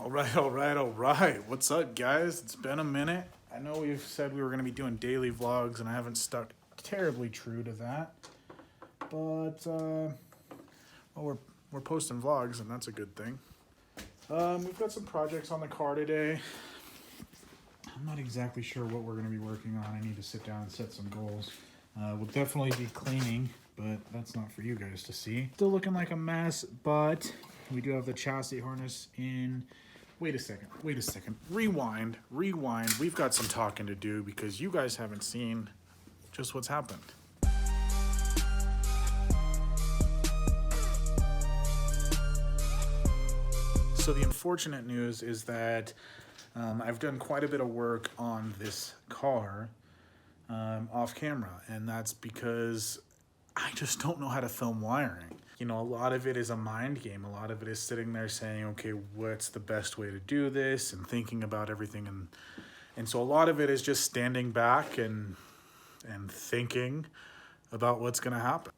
All right. What's up, guys? It's been a minute. I know we've said we were going to be doing daily vlogs, and I haven't stuck terribly true to that. But, well, we're posting vlogs, and that's a good thing. We've got some projects on the car today. I'm not exactly sure what we're going to be working on. I need to sit down and set some goals. We'll definitely be cleaning, but that's not for you guys to see. Still looking like a mess, but we do have the chassis harness in. Wait a second. Rewind. We've got some talking to do because you guys haven't seen just what's happened. So the unfortunate news is that I've done quite a bit of work on this car off camera, and that's because I just don't know how to film wiring. You know, a lot of it is a mind game. A lot of it is sitting there saying, okay, what's the best way to do this, and thinking about everything. And so a lot of it is just standing back and thinking about what's going to happen.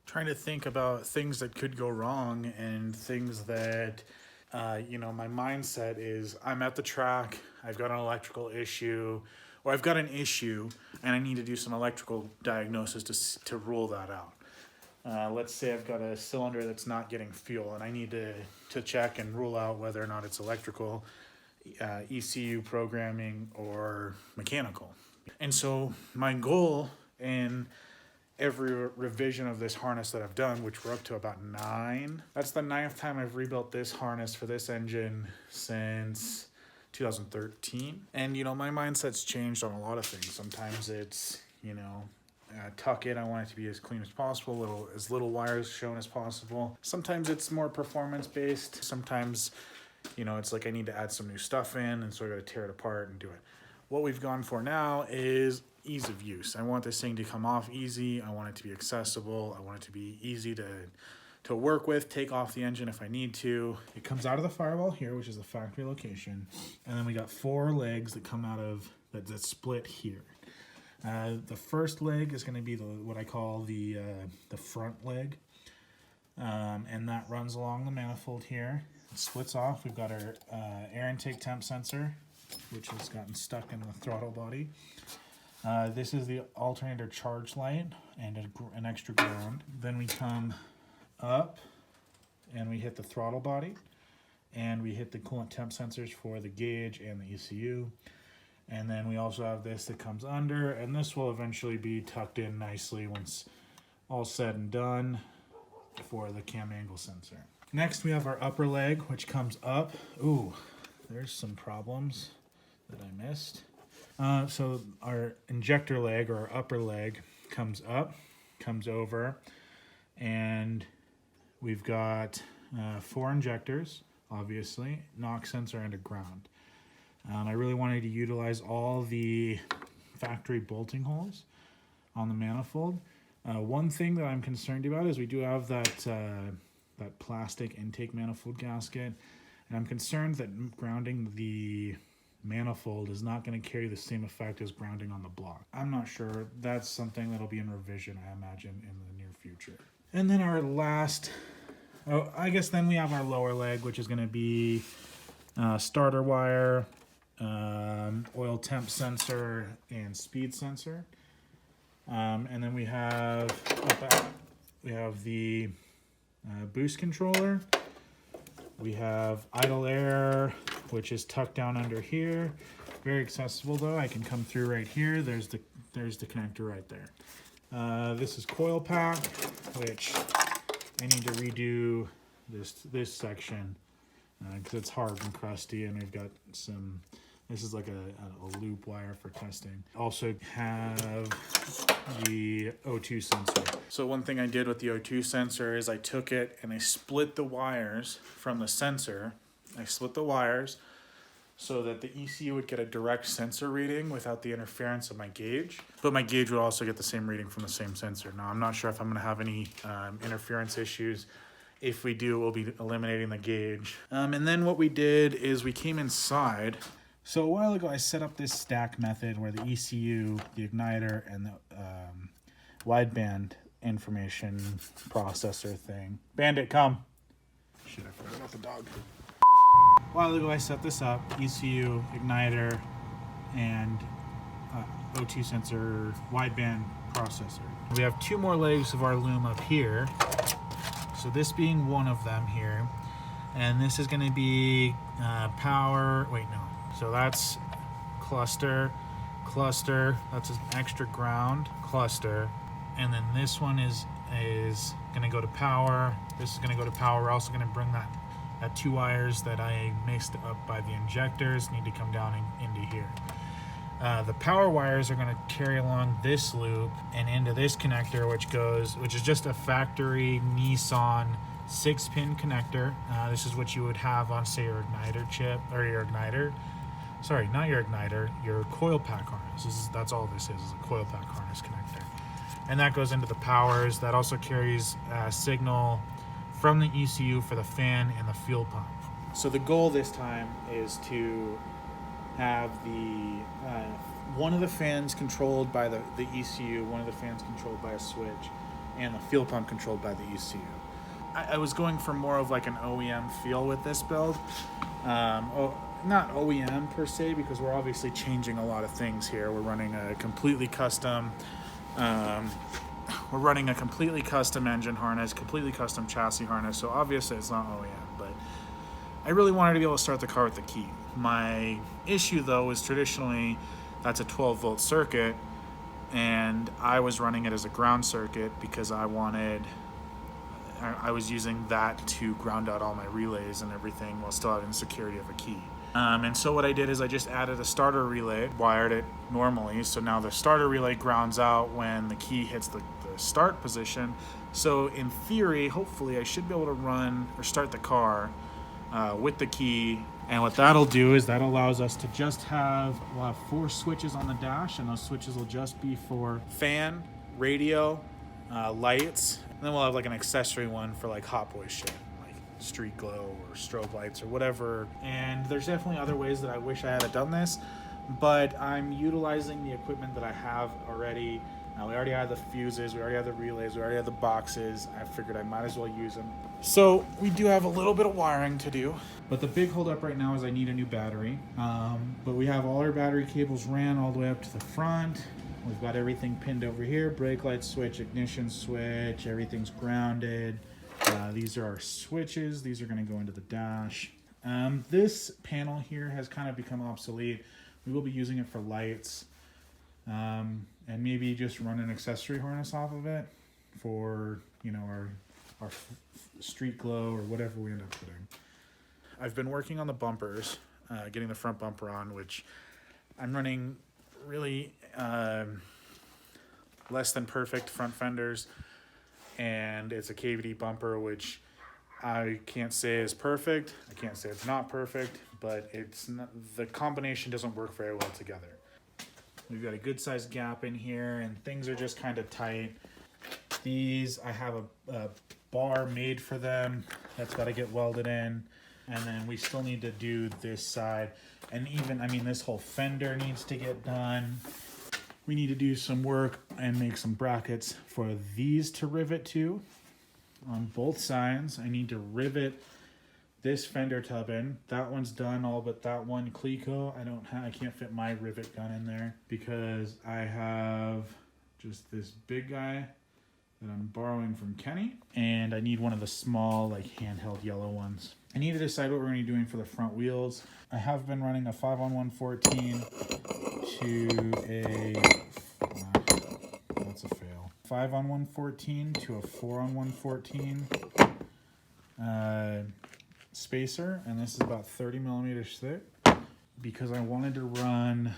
Trying to think about things that could go wrong and things that, you know, my mindset is I'm at the track, I've got an electrical issue, or I've got an issue and I need to do some electrical diagnosis to rule that out. Let's say I've got a cylinder that's not getting fuel and I need to check and rule out whether or not it's electrical, ECU programming, or mechanical. And so my goal in every revision of this harness that I've done, which we're up to about 9. That's the 9th time I've rebuilt this harness for this engine since 2013. And, you know, my mindset's changed on a lot of things. Sometimes it's, you know, tuck it. I want it to be as clean as possible, as little wires shown as possible. Sometimes it's more performance based. Sometimes, you know, it's like I need to add some new stuff in, and so I got to tear it apart and do it. What we've gone for now is ease of use. I want this thing to come off easy. I want it to be accessible. I want it to be easy to work with, take off the engine if I need to. It comes out of the firewall here, which is the factory location. And then we got 4 legs that come out of, that split here. The first leg is gonna be what I call the front leg. And that runs along the manifold here. It splits off. We've got our air intake temp sensor, which has gotten stuck in the throttle body. This is the alternator charge light and an extra ground. Then we come up and we hit the throttle body, and we hit the coolant temp sensors for the gauge and the ECU. And then we also have this that comes under, and this will eventually be tucked in nicely once all said and done for the cam angle sensor. Next we have our upper leg, which comes up. Ooh, there's some problems that I missed. So our injector leg, or our upper leg, comes up, comes over, and we've got 4 injectors, obviously, knock sensor, and a ground. I really wanted to utilize all the factory bolting holes on the manifold. One thing that I'm concerned about is we do have that plastic intake manifold gasket, and I'm concerned that grounding the manifold is not going to carry the same effect as grounding on the block. I'm not sure. That's something that'll be in revision, I imagine, in the near future. And then our last, I guess then we have our lower leg, which is going to be starter wire, oil temp sensor, and speed sensor. And then we have the boost controller. We have idle air, which is tucked down under here. Very accessible though. I can come through right here. There's the connector right there. This is coil pack, which I need to redo this section because it's hard and crusty, and we've got some. This is like a loop wire for testing. Also have the O2 sensor. So one thing I did with the O2 sensor is I took it and I split the wires from the sensor. I split the wires so that the ECU would get a direct sensor reading without the interference of my gauge. But my gauge would also get the same reading from the same sensor. Now, I'm not sure if I'm gonna have any interference issues. If we do, we'll be eliminating the gauge. And then what we did is we came inside So a while ago I set up this stack method where the ECU, the igniter, and the wideband information processor thing. Bandit, come. Shit, I forgot about the dog. A while ago I set this up, ECU, igniter, and O2 sensor wideband processor. We have two more legs of our loom up here. So this being one of them here. And this is going to be power, wait, no. So that's cluster, that's an extra ground, cluster. And then this one is going to go to power. This is going to go to power. We're also going to bring that two wires that I mixed up by the injectors need to come down into here. The power wires are going to carry along this loop and into this connector, which is just a factory Nissan 6-pin connector. This is what you would have on, say, your igniter chip, or your igniter. Sorry, not your igniter, your coil pack harness. That's all this is a coil pack harness connector. And that goes into the powers. That also carries signal from the ECU for the fan and the fuel pump. So the goal this time is to have the one of the fans controlled by the ECU, one of the fans controlled by a switch, and the fuel pump controlled by the ECU. I was going for more of like an OEM feel with this build. Not OEM per se, because we're obviously changing a lot of things here. We're running a completely custom engine harness, completely custom chassis harness, so obviously it's not OEM, but I really wanted to be able to start the car with the key. My issue though is traditionally that's a 12-volt circuit, and I was running it as a ground circuit because I was using that to ground out all my relays and everything while still having the security of a key. And so what I did is I just added a starter relay, wired it normally, so now the starter relay grounds out when the key hits the start position. So in theory, hopefully I should be able to run or start the car with the key. And what that'll do is that allows us to just we'll have 4 switches on the dash, and those switches will just be for fan, radio, lights, and then we'll have like an accessory one for like hot boy shit, like street glow or strobe lights or whatever. And there's definitely other ways that I wish I had done this, but I'm utilizing the equipment that I have already. We already have the fuses, we already have the relays, we already have the boxes. I figured I might as well use them. So we do have a little bit of wiring to do, but the big holdup right now is I need a new battery. But we have all our battery cables ran all the way up to the front. We've got everything pinned over here, brake light switch, ignition switch, everything's grounded. These are our switches. These are gonna go into the dash. This panel here has kind of become obsolete. We will be using it for lights. And maybe just run an accessory harness off of it for, our street glow or whatever we end up putting. I've been working on the bumpers, getting the front bumper on, which I'm running really less than perfect front fenders, and it's a KVD bumper, which I can't say is perfect. I can't say it's not perfect, but the combination doesn't work very well together. We've got a good sized gap in here, and things are just kind of tight. These, I have a bar made for them. That's got to get welded in. And then we still need to do this side. And this whole fender needs to get done. We need to do some work and make some brackets for these to rivet to on both sides. I need to rivet this fender tub in. That one's done, all but that one Cleco. I can't fit my rivet gun in there because I have just this big guy that I'm borrowing from Kenny, and I need one of the small, like, handheld yellow ones. I need to decide what we're going to be doing for the front wheels. I have been running a 5-on-114 to a that's a fail. 5-on-114 to a 4-on-114 spacer, and this is about 30 millimeters thick because I wanted to run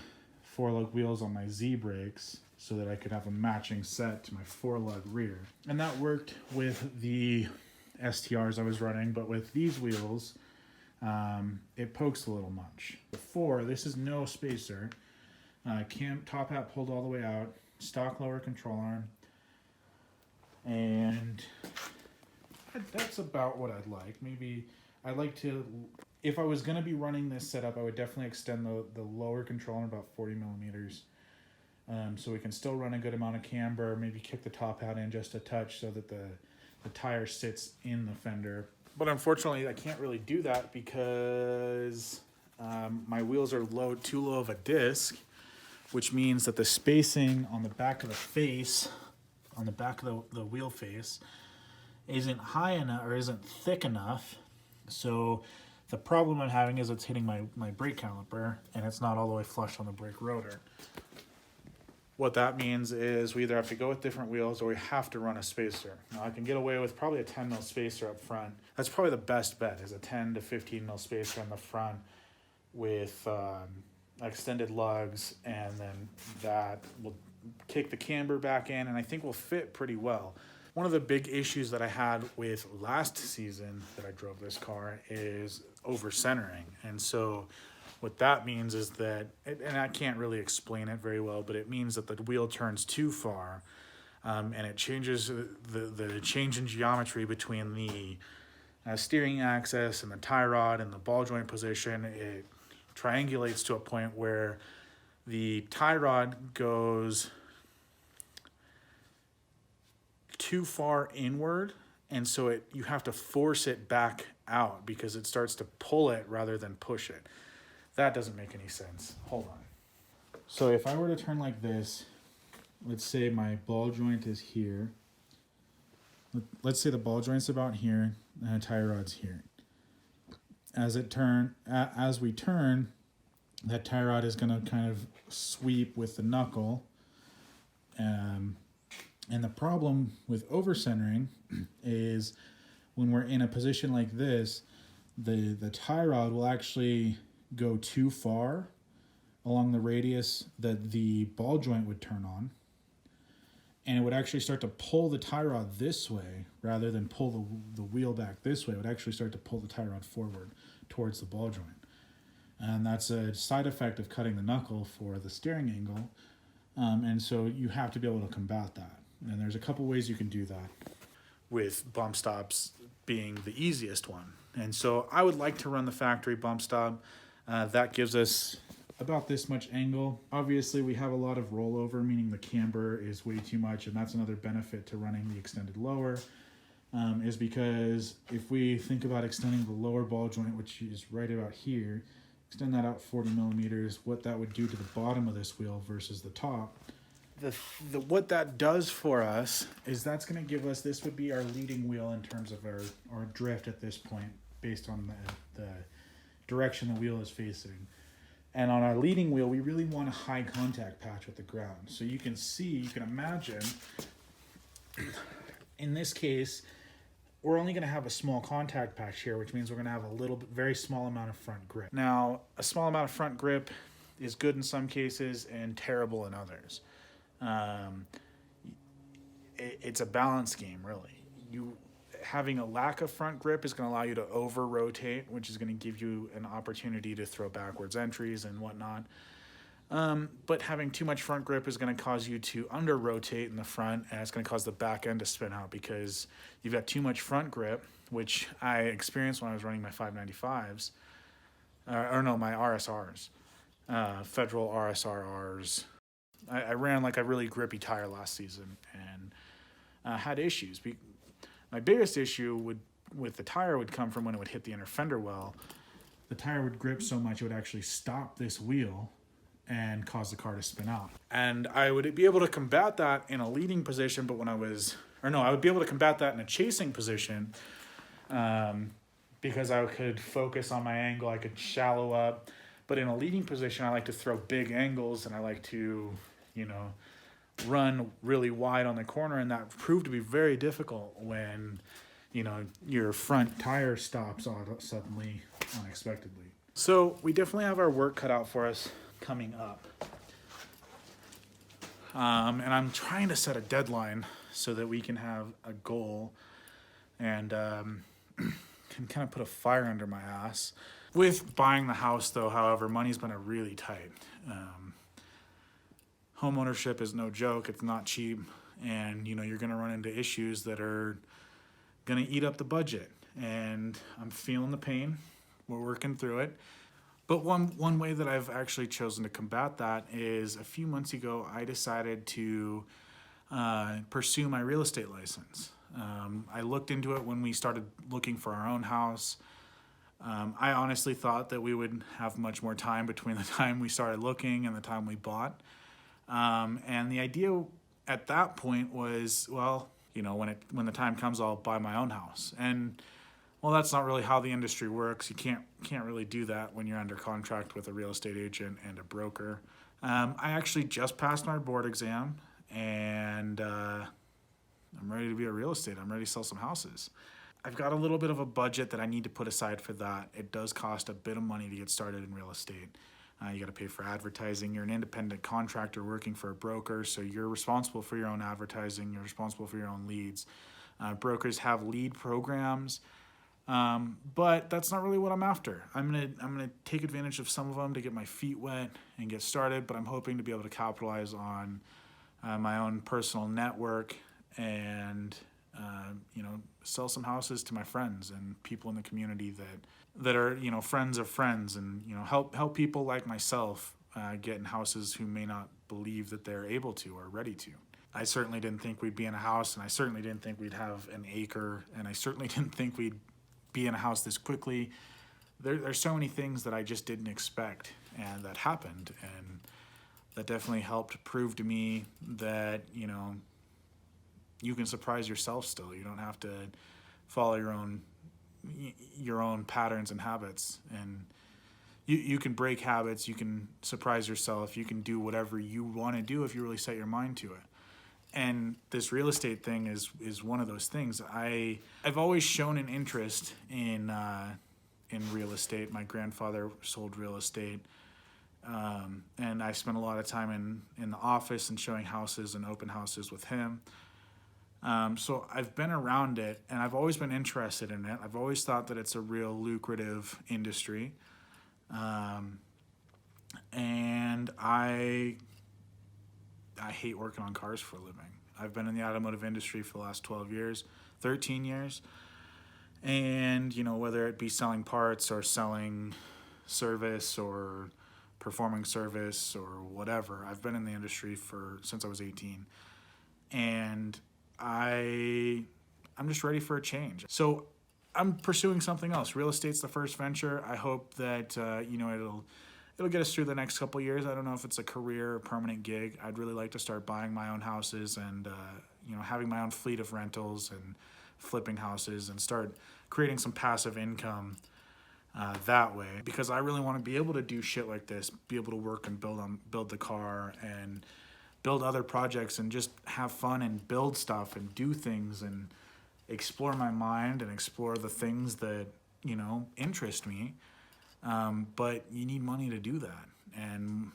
4-lug wheels on my Z brakes so that I could have a matching set to my 4-lug rear. And that worked with the STRs I was running, but with these wheels, it pokes a little much. Before, this is no spacer. Top hat pulled all the way out, stock lower control arm, and that's about what I'd like. Maybe I'd like to if I was going to be running this setup, I would definitely extend the lower control arm about 40 millimeters. So we can still run a good amount of camber, maybe kick the top out in just a touch so that the tire sits in the fender. But unfortunately, I can't really do that because my wheels are too low of a disc, which means that the spacing on the back of the face, on the back of the wheel face, isn't high enough or isn't thick enough. So the problem I'm having is it's hitting my brake caliper and it's not all the way flush on the brake rotor. What that means is we either have to go with different wheels or we have to run a spacer. Now I can get away with probably a 10 mil spacer up front. That's probably the best bet, is a 10 to 15 mil spacer in the front with extended lugs, and then that will kick the camber back in and I think will fit pretty well. One of the big issues that I had with last season that I drove this car is over centering. And so what that means is that, and I can't really explain it very well, but it means that the wheel turns too far, and it changes the change in geometry between the steering axis and the tie rod and the ball joint position. It triangulates to a point where the tie rod goes too far inward, and so you have to force it back out because it starts to pull it rather than push it. That doesn't make any sense. Hold on. So if I were to turn like this, let's say my ball joint is here. Let's say the ball joint's about here and the tie rod's here. As we turn, that tie rod is going to kind of sweep with the knuckle. And the problem with over centering is when we're in a position like this, the tie rod will actually go too far along the radius that the ball joint would turn on, and it would actually start to pull the tie rod this way rather than pull the wheel back this way. It would actually start to pull the tie rod forward towards the ball joint, and that's a side effect of cutting the knuckle for the steering angle, and so you have to be able to combat that, and there's a couple ways you can do that, with bump stops being the easiest one. And so I would like to run the factory bump stop. That gives us about this much angle. Obviously, we have a lot of rollover, meaning the camber is way too much, and that's another benefit to running the extended lower, is because if we think about extending the lower ball joint, which is right about here, extend that out 40 millimeters, what that would do to the bottom of this wheel versus the top. What that does for us is that's going to give us, this would be our leading wheel in terms of our drift at this point, based on the direction the wheel is facing. And on our leading wheel, we really want a high contact patch with the ground. So you can imagine, in this case, we're only going to have a small contact patch here, which means we're going to have very small amount of front grip. Now, a small amount of front grip is good in some cases and terrible in others. It's a balance game, really. Having a lack of front grip is going to allow you to over rotate, which is going to give you an opportunity to throw backwards entries and whatnot. But having too much front grip is going to cause you to under rotate in the front, and it's going to cause the back end to spin out because you've got too much front grip, which I experienced when I was running my 595s, my RSRs, Federal RSRs. I ran like a really grippy tire last season and had issues. My biggest issue with the tire would come from when it would hit the inner fender well. The tire would grip so much it would actually stop this wheel and cause the car to spin out. And I would be able to combat that in a leading position, but I would be able to combat that in a chasing position, because I could focus on my angle, I could shallow up. But in a leading position, I like to throw big angles, and I like to, run really wide on the corner, and that proved to be very difficult when, your front tire stops suddenly, unexpectedly. So we definitely have our work cut out for us coming up. And I'm trying to set a deadline so that we can have a goal and can kind of put a fire under my ass. With buying the house, though, however, money's been really tight. Home ownership is no joke. It's not cheap. And, you're going to run into issues that are going to eat up the budget. And I'm feeling the pain. we're working through it. But one way that I've actually chosen to combat that is a few months ago, I decided to pursue my real estate license. I looked into it when we started looking for our own house. I honestly thought that we would have much more time between the time we started looking and the time we bought. And the idea at that point was, well, you know, when the time comes, I'll buy my own house. And well, that's not really how the industry works. You can't really do that when you're under contract with a real estate agent and a broker. I actually just passed my board exam, and I'm ready to be a real estate. I'm ready to sell some houses. I've got a little bit of a budget that I need to put aside for that. It does cost a bit of money to get started in real estate. You got to pay for advertising. You're an independent contractor working for a broker, so you're responsible for your own advertising. You're responsible for your own leads. Brokers have lead programs, but that's not really what I'm after. I'm gonna take advantage of some of them to get my feet wet and get started, but I'm hoping to be able to capitalize on my own personal network and you know, sell some houses to my friends and people in the community that are, you know, friends of friends, and, you know, help people like myself get in houses who may not believe that they're able to or ready to. I certainly didn't think we'd be in a house, and I certainly didn't think we'd have an acre, and I certainly didn't think we'd be in a house this quickly. There's so many things that I just didn't expect and that happened, and that definitely helped prove to me that, you know, you can surprise yourself still. You don't have to follow your own patterns and habits, and you can break habits, you can surprise yourself, you can do whatever you want to do if you really set your mind to it. And this real estate thing is one of those things. I've always shown an interest in real estate. My grandfather sold real estate, and I spent a lot of time in the office and showing houses and open houses with him. So I've been around it, and I've always been interested in it. I've always thought that it's a real lucrative industry. And I hate working on cars for a living. I've been in the automotive industry for the last 12 years, 13 years. And, you know, whether it be selling parts or selling service or performing service or whatever, I've been in the industry since I was 18. And I'm just ready for a change. So I'm pursuing something else. Real estate's the first venture. I hope that, you know, it'll get us through the next couple of years. I don't know if it's a career or permanent gig. I'd really like to start buying my own houses and, you know, having my own fleet of rentals and flipping houses and start creating some passive income that way, because I really want to be able to do shit like this, be able to work and build the car and build other projects and just have fun and build stuff and do things and explore my mind and explore the things that, you know, interest me. But you need money to do that, and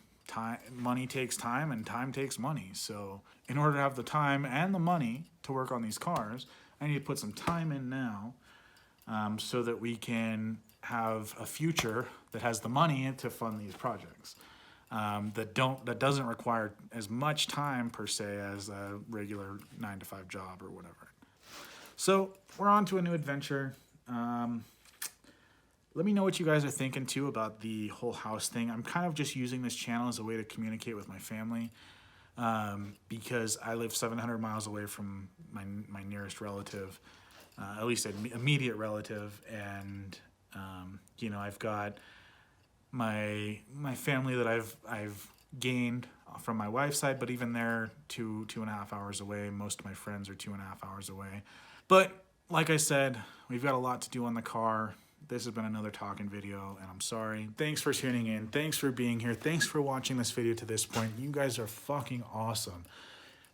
money takes time, and time takes money. So in order to have the time and the money to work on these cars, I need to put some time in now, so that we can have a future that has the money to fund these projects. That doesn't require as much time per se as a regular 9-to-5 job or whatever. So we're on to a new adventure. Let me know what you guys are thinking too about the whole house thing. I'm kind of just using this channel as a way to communicate with my family, because I live 700 miles away from my nearest relative, at least an immediate relative, and you know, I've got my family that I've gained from my wife's side, but even they're 2.5 hours away. Most of my friends are 2.5 hours away. But like I said, we've got a lot to do on the car. This has been another talking video, and I'm sorry. Thanks for tuning in. Thanks for being here. Thanks for watching this video to this point. You guys are fucking awesome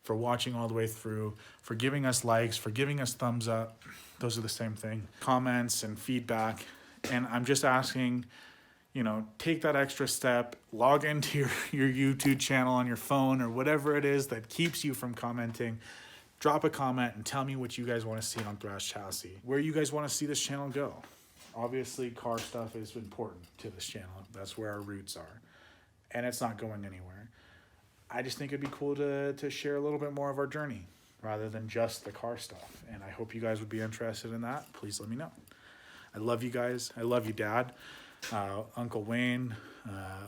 for watching all the way through, for giving us likes, for giving us thumbs up. Those are the same thing. Comments and feedback. And I'm just asking, you know, take that extra step, log into your YouTube channel on your phone or whatever it is that keeps you from commenting. Drop a comment and tell me what you guys want to see on Thrashed Chassis. Where you guys want to see this channel go. Obviously, car stuff is important to this channel. That's where our roots are. And it's not going anywhere. I just think it'd be cool to share a little bit more of our journey rather than just the car stuff. And I hope you guys would be interested in that. Please let me know. I love you guys. I love you, Dad, Uncle Wayne,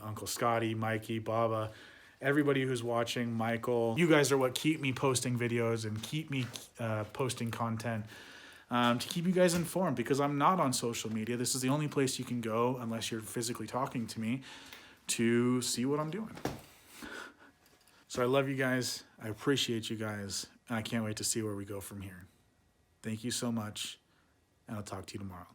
Uncle Scotty, Mikey, Baba, everybody who's watching, Michael. You guys are what keep me posting videos and keep me posting content to keep you guys informed, because I'm not on social media. This is the only place you can go, unless you're physically talking to me, to see what I'm doing. So I love you guys. I appreciate you guys. And I can't wait to see where we go from here. Thank you so much. And I'll talk to you tomorrow.